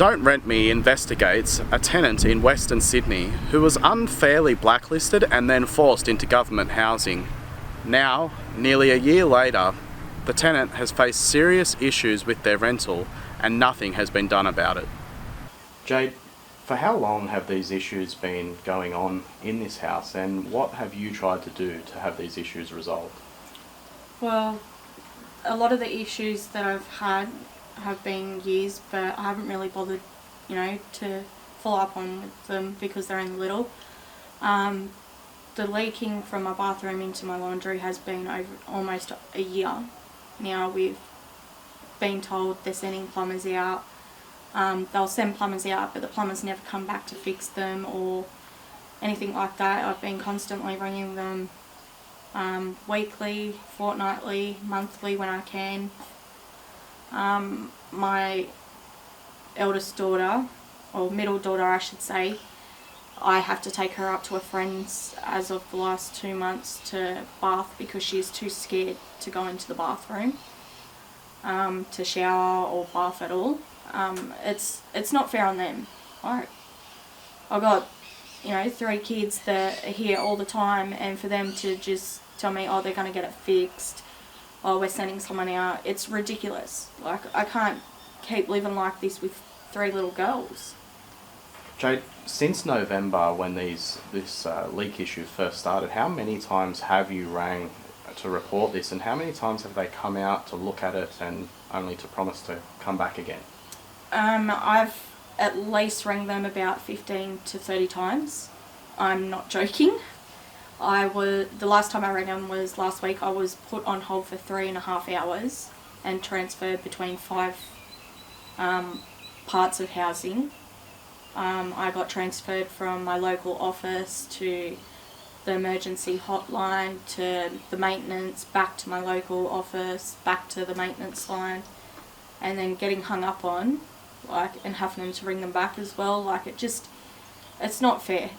Don't Rent Me investigates a tenant in Western Sydney who was unfairly blacklisted and then forced into government housing. Now, nearly a year later, the tenant has faced serious issues with their rental and nothing has been done about it. Jade, for how long have these issues been going on in this house, and what have you tried to do to have these issues resolved? Well, a lot of the issues that I've had have been years, but I haven't really bothered, to follow up on them because they're only little. The leaking from my bathroom into my laundry has been over almost a year. Now we've been told they're sending plumbers out. They'll send plumbers out, but the plumbers never come back to fix them or anything like that. I've been constantly ringing them weekly, fortnightly, monthly when I can. My eldest daughter, or middle daughter I should say, I have to take her up to a friend's as of the last 2 months to bath because she is too scared to go into the bathroom to shower or bath at all. It's not fair on them. I've got 3 kids that are here all the time, and for them to just tell me, oh, they're going to get it fixed, oh, we're sending someone out, it's ridiculous. I can't keep living like this with 3 little girls. Jade, since November when this leak issue first started, how many times have you rang to report this, and how many times have they come out to look at it and only to promise to come back again? I've at least rang them about 15 to 30 times. I'm not joking. The last time I rang them was last week. I was put on hold for 3.5 hours and transferred between 5 parts of housing. I got transferred from my local office to the emergency hotline to the maintenance, back to my local office, back to the maintenance line, and then getting hung up on, and having them to ring them back as well. It's not fair.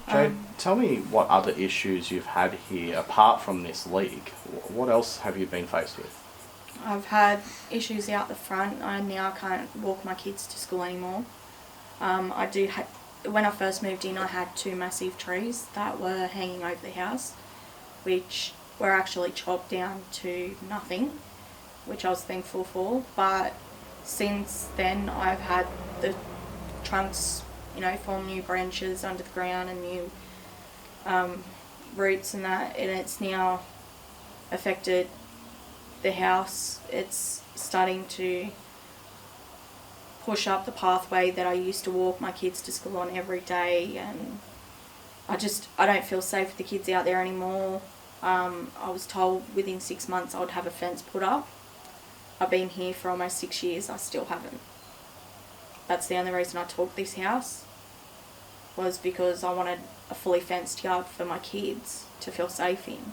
Jade, tell me what other issues you've had here apart from this leak. What else have you been faced with? I've had issues out the front. I now can't walk my kids to school anymore. When I first moved in, I had 2 massive trees that were hanging over the house, which were actually chopped down to nothing, which I was thankful for. But since then, I've had the trunks, form new branches under the ground and new roots and that, and it's now affected the house. It's starting to push up the pathway that I used to walk my kids to school on every day, and I don't feel safe with the kids out there anymore. I was told within 6 months I would have a fence put up. I've been here for almost 6 years, I still haven't. That's the only reason I took this house, was because I wanted a fully fenced yard for my kids to feel safe in.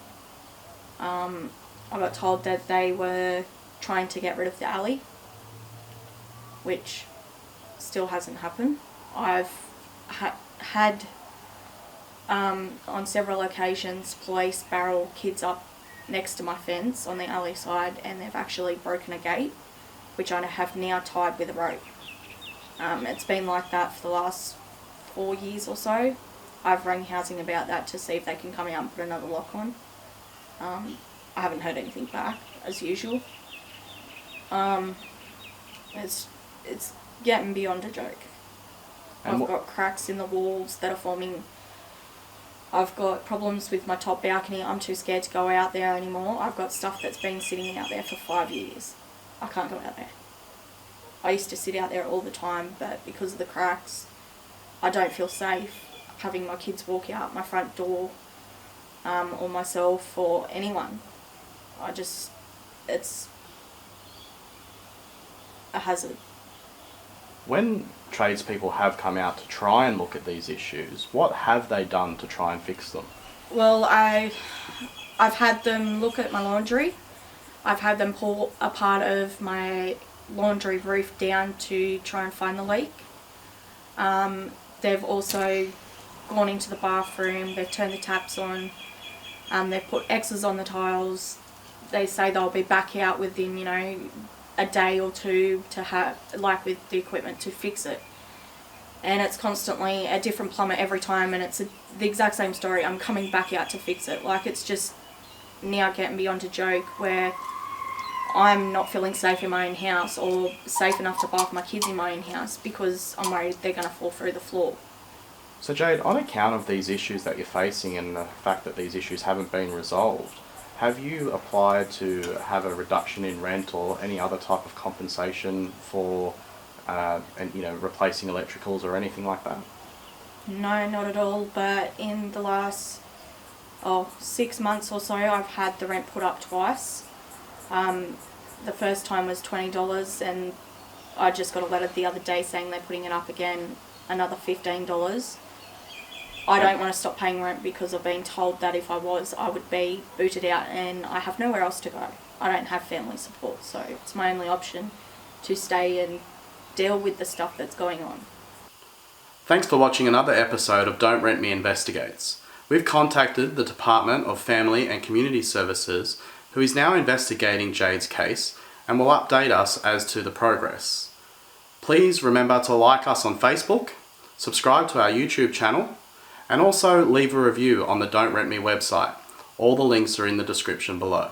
I got told that they were trying to get rid of the alley, which still hasn't happened. I've had on several occasions police barrel kids up next to my fence on the alley side, and they've actually broken a gate, which I have now tied with a rope. It's been like that for the last 4 years or so. I've rang housing about that to see if they can come out and put another lock on. I haven't heard anything back, as usual. It's getting beyond a joke. I've got cracks in the walls that are forming. I've got problems with my top balcony. I'm too scared to go out there anymore. I've got stuff that's been sitting out there for 5 years. I can't go out there. I used to sit out there all the time, but because of the cracks, I don't feel safe having my kids walk out my front door, or myself or anyone. It's a hazard. When tradespeople have come out to try and look at these issues, what have they done to try and fix them? Well, I've had them look at my laundry. I've had them pull a part of my laundry roof down to try and find the leak. They've also gone into the bathroom, they've turned the taps on, they've put X's on the tiles. They say they'll be back out within, a a day or two to have, like with the equipment, to fix it. And it's constantly a different plumber every time, and it's the exact same story. I'm coming back out to fix it. Like, it's just now getting beyond a joke where I'm not feeling safe in my own house, or safe enough to bath my kids in my own house, because I'm worried they're going to fall through the floor. So Jade, on account of these issues that you're facing and the fact that these issues haven't been resolved, have you applied to have a reduction in rent or any other type of compensation for replacing electricals or anything like that? No, not at all, but in the last 6 months or so, I've had the rent put up twice. The first time was $20, and I just got a letter the other day saying they're putting it up again, another $15. I don't want to stop paying rent because I've been told that if I was, I would be booted out, and I have nowhere else to go. I don't have family support, so it's my only option to stay and deal with the stuff that's going on. Thanks for watching another episode of Don't Rent Me Investigates. We've contacted the Department of Family and Community Services, who is now investigating Jade's case and will update us as to the progress. Please remember to like us on Facebook, subscribe to our YouTube channel, and also leave a review on the Don't Rent Me website. All the links are in the description below.